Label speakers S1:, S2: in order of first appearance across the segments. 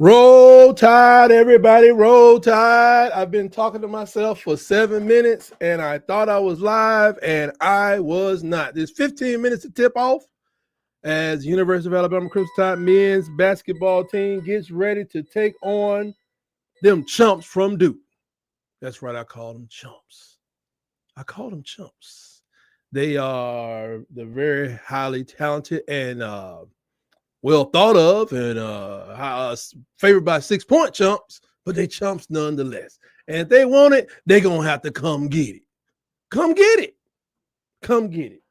S1: Roll Tide, everybody, roll Tide. I've been talking to myself for 7 minutes and I thought I was live and I was not. There's 15 minutes to tip off as University of Alabama Crimson Tide men's basketball team gets ready to take on them chumps from Duke. That's right, I call them chumps. I call them chumps. They are the very highly talented and well thought of and favored by 6 point chumps, but they chumps nonetheless. And if they want it, they're going to have to come get it. Come get it. Come get it.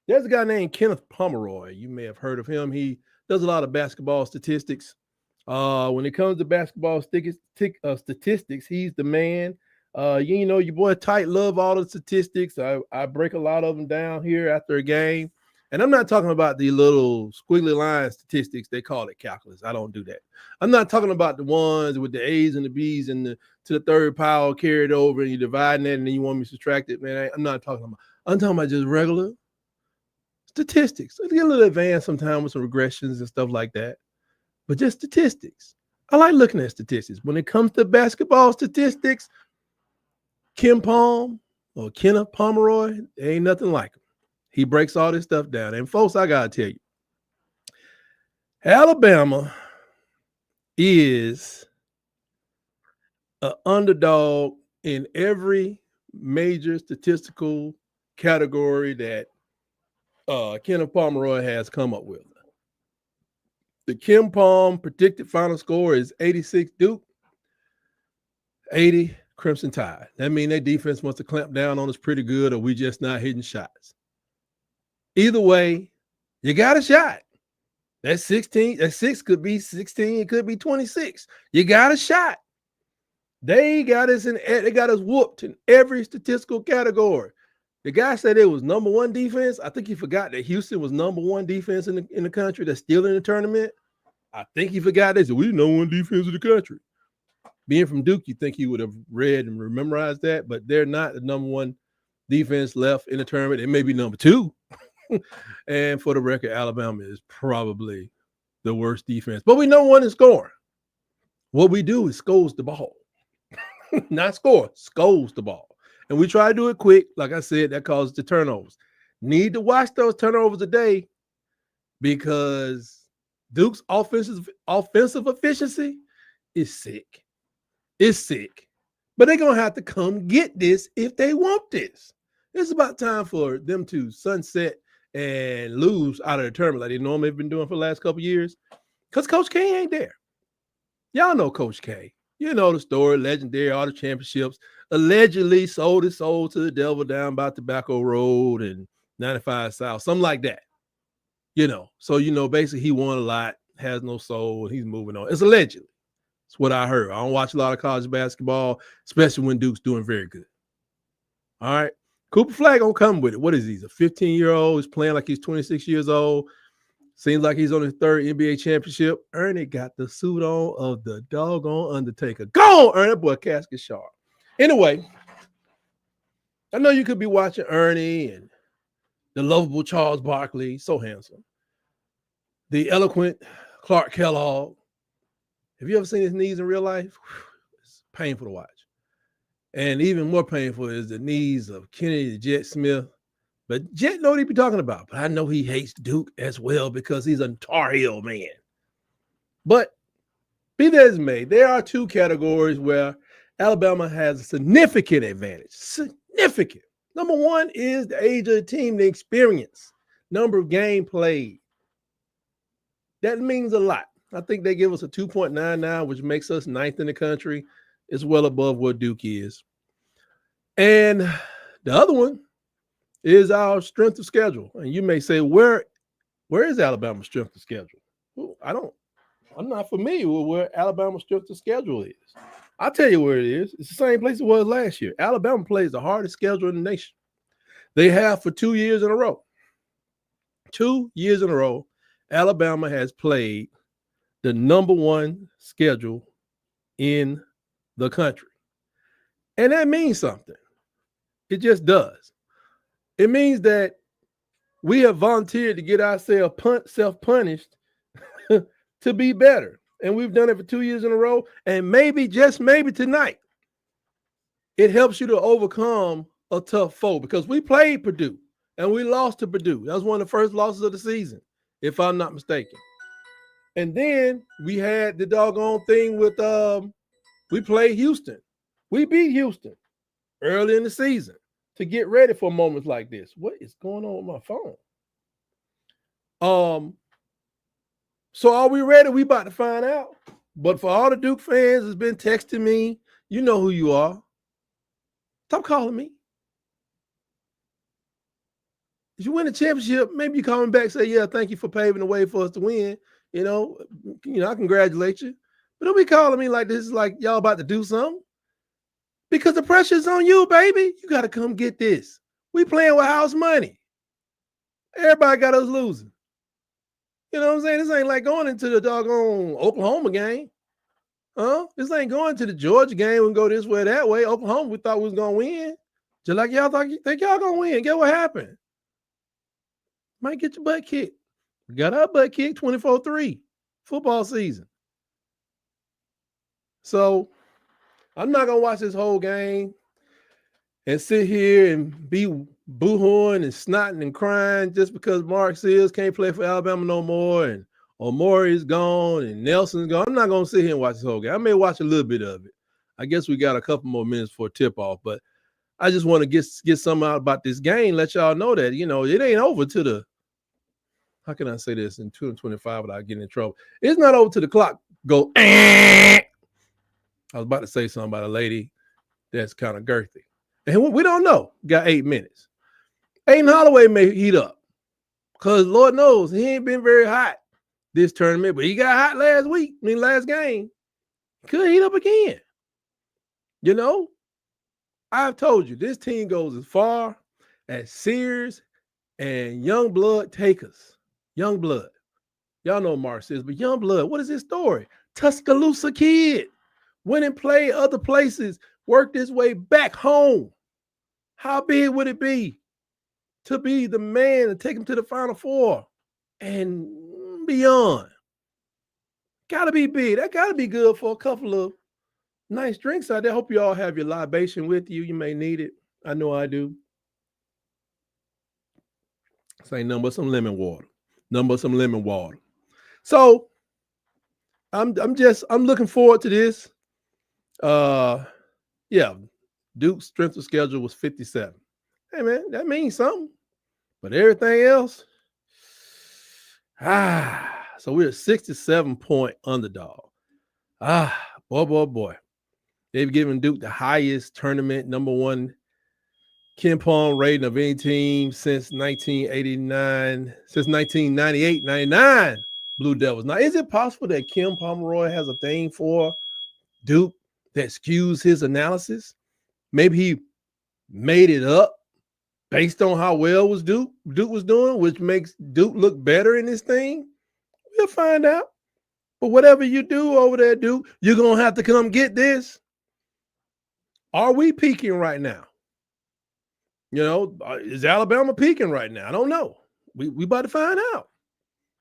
S1: There's a guy named Kenneth Pomeroy. You may have heard of him. He does a lot of basketball statistics. When it comes to basketball statistics, he's the man. You know, your boy Tight love all the statistics. I break a lot of them down here after a game. And I'm not talking about the little squiggly line statistics. They call it calculus. I don't do that. I'm not talking about the ones with the A's and the B's and to the third power carried over and you're dividing it and then you want me to subtract it. Man, I'm not talking about. I'm talking about just regular statistics. Let's get a little advanced sometimes with some regressions and stuff like that. But just statistics. I like looking at statistics. When it comes to basketball statistics, Kenneth Pomeroy, ain't nothing like him. He breaks all this stuff down. And folks, I got to tell you, Alabama is an underdog in every major statistical category that Kenneth Pomeroy has come up with. The Kim Palm predicted final score is 86 Duke, 80 Crimson Tide. That means their defense wants to clamp down on us pretty good, or we just not hitting shots. Either way, you got a shot. That 16, that 6 could be 16, it could be 26. You got a shot. They got us whooped in every statistical category. The guy said it was number one defense. I think he forgot that Houston was number one defense in the country that's still in the tournament. I think he forgot this. We number one defense in the country. Being from Duke, you think he would have read and memorized that, but they're not the number one defense left in the tournament. It may be number two. And for the record, Alabama is probably the worst defense. But we know one is scoring. What we do is scores the ball. Not score, scores the ball. And we try to do it quick. Like I said, that causes the turnovers. Need to watch those turnovers today because Duke's offensive efficiency is sick. It's sick. But they're going to have to come get this if they want this. It's about time for them to sunset and lose out of the tournament like they normally have been doing for the last couple of years because Coach K ain't there. Y'all know Coach K. You know the story, legendary, all the championships. Allegedly sold his soul to the devil down by Tobacco Road and 95 South, something like that. You know, so, you know, basically he won a lot, has no soul, and he's moving on. It's allegedly. It's what I heard. I don't watch a lot of college basketball, especially when Duke's doing very good. All right. Cooper Flag gonna come with it. What is he? He's a 15-year-old. He's playing like he's 26 years old. Seems like he's on his third NBA championship. Ernie got the suit on of the doggone Undertaker. Go on, Ernie. That boy casket sharp. Anyway, I know you could be watching Ernie and the lovable Charles Barkley, so handsome. The eloquent Clark Kellogg. Have you ever seen his knees in real life? It's painful to watch. And even more painful is the knees of Kenny the Jet Smith. But Jet know what he be talking about. But I know he hates Duke as well because he's a Tar Heel man. But be that as may, there are two categories where Alabama has a significant advantage. Significant. Number one is the age of the team, the experience, number of game played. That means a lot. I think they give us a 2.99, which makes us ninth in the country. It's well above what Duke is. And the other one is our strength of schedule. And you may say, where is Alabama's strength of schedule? Well, I'm not familiar with where Alabama's strength of schedule is. I'll tell you where it is. It's the same place it was last year. Alabama plays the hardest schedule in the nation. They have for 2 years in a row. 2 years in a row, Alabama has played the number one schedule in the country. And that means something. It just does. It means that we have volunteered to get ourselves self-punished to be better. and we've done it for 2 years in a row, and maybe, just maybe tonight, it helps you to overcome a tough foe, because we played Purdue and we lost to Purdue. That was one of the first losses of the season, if I'm not mistaken. And then we had the doggone thing with we played Houston. We beat Houston early in the season to get ready for moments like this. What is going on with my phone? So are we ready? We about to find out. But for all the Duke fans that's been texting me, you know who you are. Stop calling me. If you win a championship, maybe you call me back and say, yeah, thank you for paving the way for us to win. I congratulate you. But don't be calling me like this is like y'all about to do something. Because the pressure's on you, baby. You got to come get this. We playing with house money. Everybody got us losing. You know what I'm saying? This ain't like going into the doggone Oklahoma game. This ain't going to the Georgia game and go this way, that way. Oklahoma, we thought we was going to win. Just like y'all think y'all going to win. Guess what happened? Might get your butt kicked. We got our butt kicked 24-3 football season. So I'm not going to watch this whole game and sit here and be boo-hooing and snotting and crying just because Mark Seals can't play for Alabama no more and Omori's gone and Nelson's gone. I'm not going to sit here and watch this whole game. I may watch a little bit of it. I guess we got a couple more minutes for tip-off, but I just want to get something out about this game, let y'all know that, it ain't over to the, how can I say this in 225 without getting in trouble? It's not over to the clock go, I was about to say something about a lady that's kind of girthy. And we don't know. Got 8 minutes. Aiden Holloway may heat up because Lord knows he ain't been very hot this tournament, but he got hot last game. Could heat up again. I've told you, this team goes as far as Sears and Youngblood take us. Youngblood. Y'all know Mark says, but Youngblood, what is his story? Tuscaloosa kid. Went and played other places, worked his way back home. How big would it be to be the man and take him to the Final Four and beyond? Gotta be big. That gotta be good for a couple of nice drinks out there. Hope you all have your libation with you. You may need it. I know I do. This ain't nothing but some lemon water. Nothing but some lemon water. So I'm looking forward to this. Yeah, Duke's strength of schedule was 57. Hey man, that means something. But everything else, so we're a 67-point underdog. Boy. They've given Duke the highest tournament number one KenPom rating of any team since 1989, since 1998, 99 Blue Devils. Now, is it possible that Kim Pomeroy has a thing for Duke that skews his analysis? Maybe he made it up based on how well Duke was doing, which makes Duke look better in this thing. We'll find out. But whatever you do over there, Duke, you're going to have to come get this. Are we peaking right now? Is Alabama peaking right now? I don't know. We about to find out.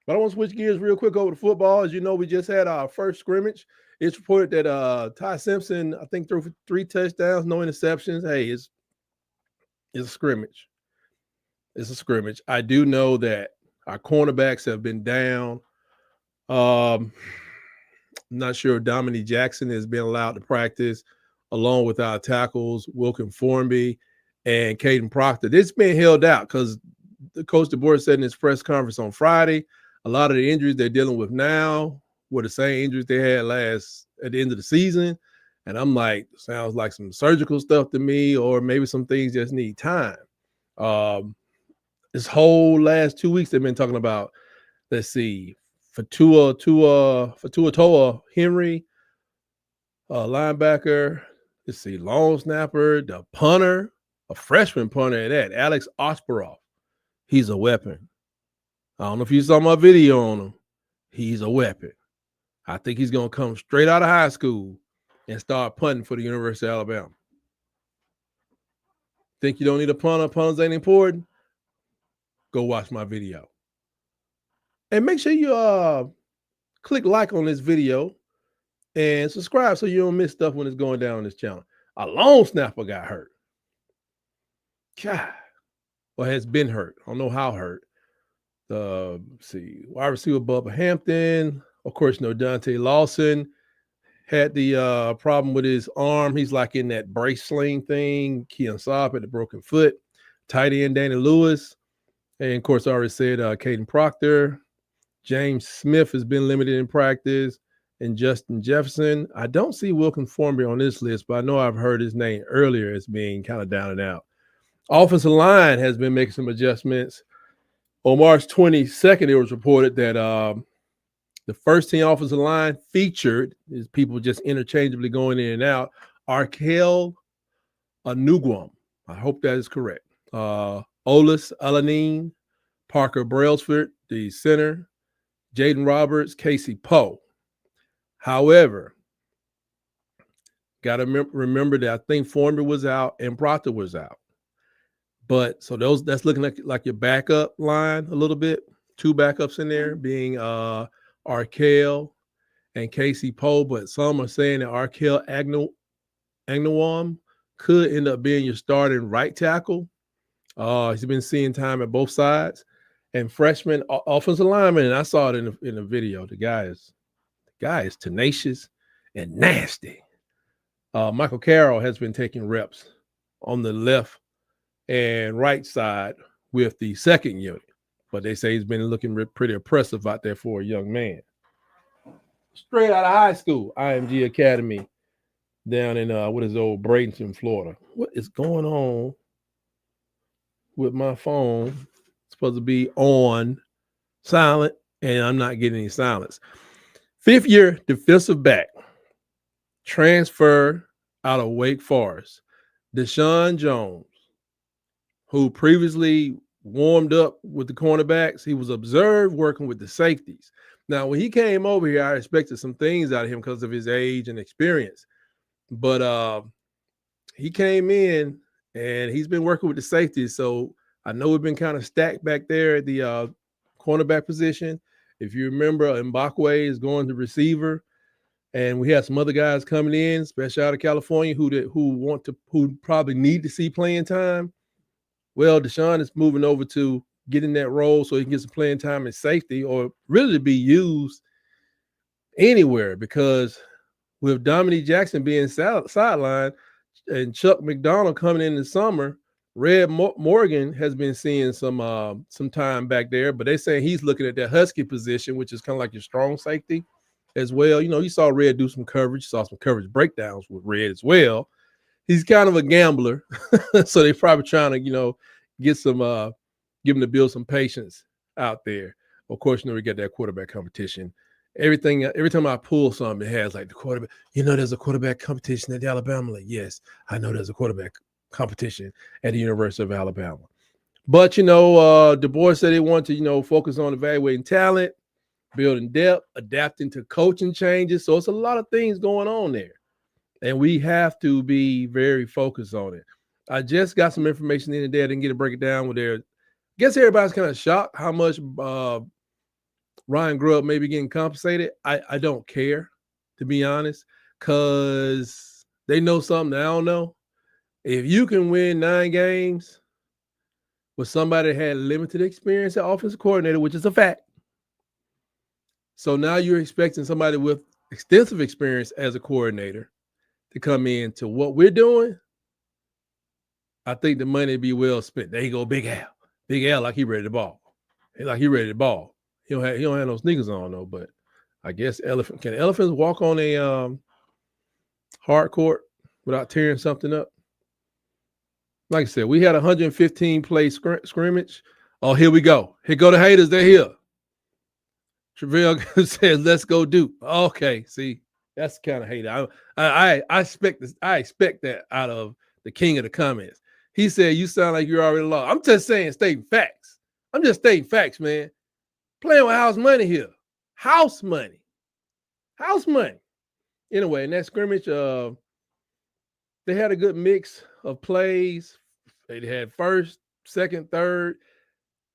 S1: But I want to switch gears real quick over to football. As you know, we just had our first scrimmage. It's reported that Ty Simpson, I think, threw for 3 touchdowns, no interceptions. Hey, it's a scrimmage. It's a scrimmage. I do know that our cornerbacks have been down. I'm not sure if Dominique Jackson has been allowed to practice, along with our tackles, Wilkin Formby and Caden Proctor. It's been held out because the coach DeBoer said in his press conference on Friday, a lot of the injuries they're dealing with now were the same injuries they had at the end of the season. And I'm like, sounds like some surgical stuff to me, or maybe some things just need time. This whole last 2 weeks they've been talking about, let's see, Fatua Toa Henry, linebacker, let's see, long snapper, the punter, a freshman punter at that, Alex Osperoff. He's a weapon. I don't know if you saw my video on him. He's a weapon. I think he's going to come straight out of high school and start punting for the University of Alabama. Think you don't need a punter? Punters ain't important? Go watch my video. And make sure you click like on this video and subscribe so you don't miss stuff when it's going down on this channel. A long snapper got hurt. God, or has been hurt. I don't know how hurt. Let's see, wide receiver Bubba Hampton. Of course, Dante Lawson had the problem with his arm. He's like in that brace sling thing. Keon Saab had the broken foot. Tight end Danny Lewis. And of course, I already said Caden Proctor. James Smith has been limited in practice. And Justin Jefferson. I don't see Wilkins Formby on this list, but I know I've heard his name earlier as being kind of down and out. Offensive line has been making some adjustments. On March 22nd, it was reported that the first team offensive line featured is people just interchangeably going in and out. Arkel Anugwam. I hope that is correct. Olis Alanine, Parker Brailsford, the center, Jaden Roberts, Casey Poe. However, got to remember that I think Former was out and Proctor was out. But so that's looking like your backup line a little bit. Two backups in there being Arkel and Casey Poe. But some are saying that Arkel Agnawam could end up being your starting right tackle. He's been seeing time at both sides. And freshman offensive lineman, and I saw it in the video. The guy is tenacious and nasty. Michael Carroll has been taking reps on the left and right side with the second unit, but they say he's been looking pretty impressive out there for a young man. Straight out of high school, IMG Academy down in old Bradenton, Florida. What is going on with my phone? It's supposed to be on silent, and I'm not getting any silence. Fifth-year defensive back, transfer out of Wake Forest, Deshaun Jones, who previously warmed up with the cornerbacks. He was observed working with the safeties. Now, when he came over here, I expected some things out of him because of his age and experience. But he came in, and he's been working with the safeties. So I know we've been kind of stacked back there at the cornerback position. If you remember, Mbakwe is going to receiver. And we have some other guys coming in, especially out of California, who probably need to see playing time. Well, Deshaun is moving over to getting that role so he can get some playing time in safety, or really to be used anywhere, because with Dominique Jackson being sidelined and Chuck McDonald coming in the summer, Red Morgan has been seeing some time back there, but they're saying he's looking at that Husky position, which is kind of like your strong safety as well. You saw Red do some coverage, saw some coverage breakdowns with Red as well. He's kind of a gambler, so they're probably trying to, get some, give him to build some patience out there. Of course, we get that quarterback competition. Every time I pull something, it has like the quarterback. There's a quarterback competition at Alabama. Like, yes, I know there's a quarterback competition at the University of Alabama. But Du Bois said he wanted to, focus on evaluating talent, building depth, adapting to coaching changes. So it's a lot of things going on there. And we have to be very focused on it. I just got some information in today. I didn't get to break it down with there. I guess everybody's kind of shocked how much Ryan Grubb may be getting compensated. I don't care, to be honest, because they know something I don't know. If you can win 9 games with somebody that had limited experience at offensive coordinator, which is a fact. So now you're expecting somebody with extensive experience as a coordinator to come in to what we're doing. I think the money be well spent. There you go, Big Al. Big Al, like he ready to ball. He don't have no sneakers on though. But I guess can elephants walk on a hard court without tearing something up? Like I said, we had 115 play scrimmage. Oh, here we go. Here go the haters. They're here. Travell says, "Let's go Duke." Okay, see, that's the kind of hater. I expect this. I expect that out of the king of the comments. He said, "You sound like you're already lost." I'm just stating facts. I'm just stating facts, man. Playing with house money here. House money. Anyway, in that scrimmage, they had a good mix of plays. They had first, second, third.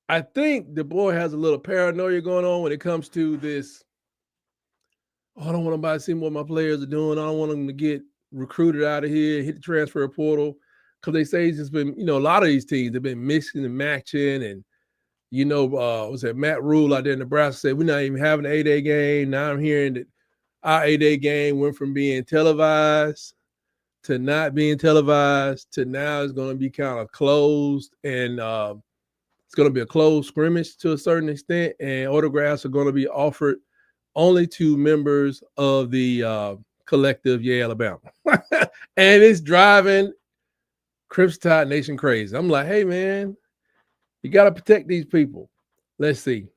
S1: I think the boy has a little paranoia going on when it comes to this Oh, I don't want nobody to see what my players are doing. I don't want them to get recruited out of here, hit the transfer portal. Because they say it's just been, a lot of these teams have been mixing and matching. And, was that Matt Rule out there in Nebraska said, we're not even having an 8A game. Now I'm hearing that our 8A game went from being televised to not being televised to now it's going to be kind of closed. And it's going to be a closed scrimmage to a certain extent. And autographs are going to be offered only to members of the collective Yeah Alabama. And it's driving Crimson Tide Nation crazy. I'm like, hey, man, you got to protect these people. Let's see.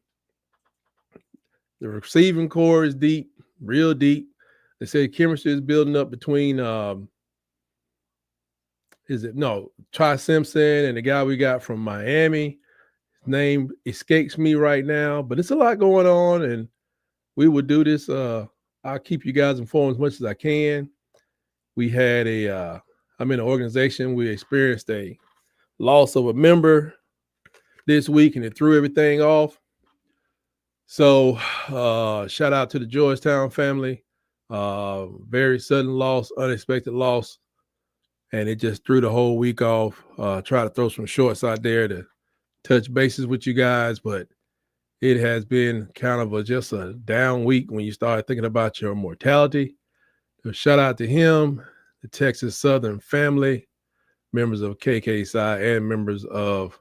S1: The receiving core is deep, real deep. They say chemistry is building up between Ty Simpson and the guy we got from Miami. His name escapes me right now, but it's a lot going on, and we will do this. I'll keep you guys informed as much as I can. We had I'm in an organization. We experienced a loss of a member this week, and it threw everything off. So shout out to the Georgetown family. Very sudden loss, unexpected loss. And it just threw the whole week off. Try to throw some shorts out there to touch bases with you guys, but it has been kind of just a down week when you start thinking about your mortality. So shout out to him, the Texas Southern family, members of KK Psi, and members of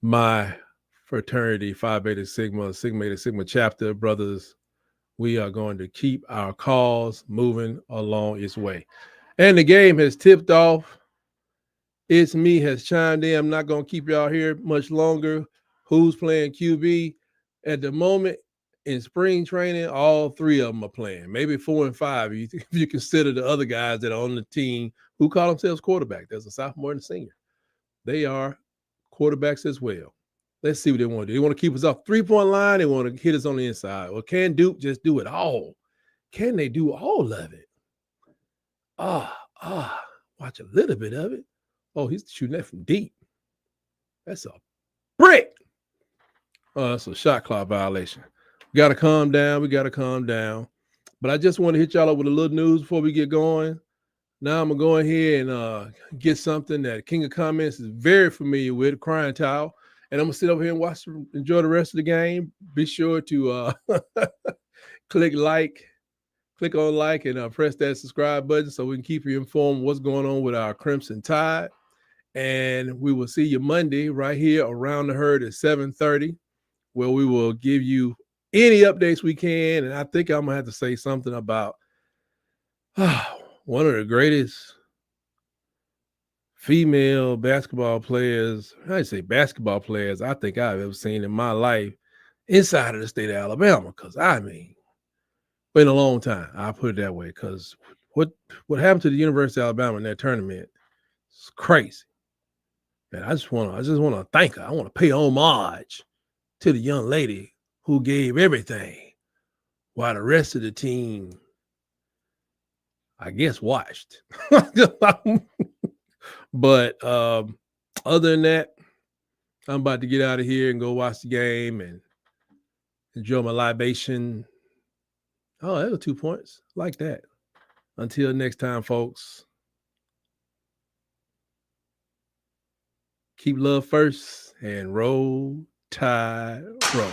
S1: my fraternity, Phi Beta Sigma, Sigma Beta Sigma chapter brothers. We are going to keep our cause moving along its way. And the game has tipped off. It's Me has chimed in. I'm not going to keep y'all here much longer. Who's playing QB? At the moment in spring training, all three of them are playing. Maybe 4 and 5 if you consider the other guys that are on the team who call themselves quarterback. There's a sophomore and a senior. They are quarterbacks as well. Let's see what they want to do. They want to keep us off 3-point line. They want to hit us on the inside. Well, can Duke just do it all? Can they do all of it? Watch a little bit of it. Oh, he's shooting that from deep. That's a brick. That's a shot clock violation. We got to calm down. But I just want to hit y'all up with a little news before we get going. Now I'm going to go in here and get something that King of Comments is very familiar with, Crying Towel. And I'm going to sit over here and enjoy the rest of the game. Be sure to click on like and press that subscribe button so we can keep you informed what's going on with our Crimson Tide. And we will see you Monday right here around the herd at 7:30, where we will give you any updates we can. And I think I'm going to have to say something about one of the greatest female basketball players, I think I've ever seen in my life inside of the state of Alabama. Because, been a long time. I'll put it that way. Because what happened to the University of Alabama in that tournament is crazy. And I just want to thank her. I want to pay homage to the young lady who gave everything while the rest of the team, I guess, watched. But other than that, I'm about to get out of here and go watch the game and enjoy my libation. Oh, that was 2 points. Like that. Until next time, folks. Keep love first and roll, tide, roll.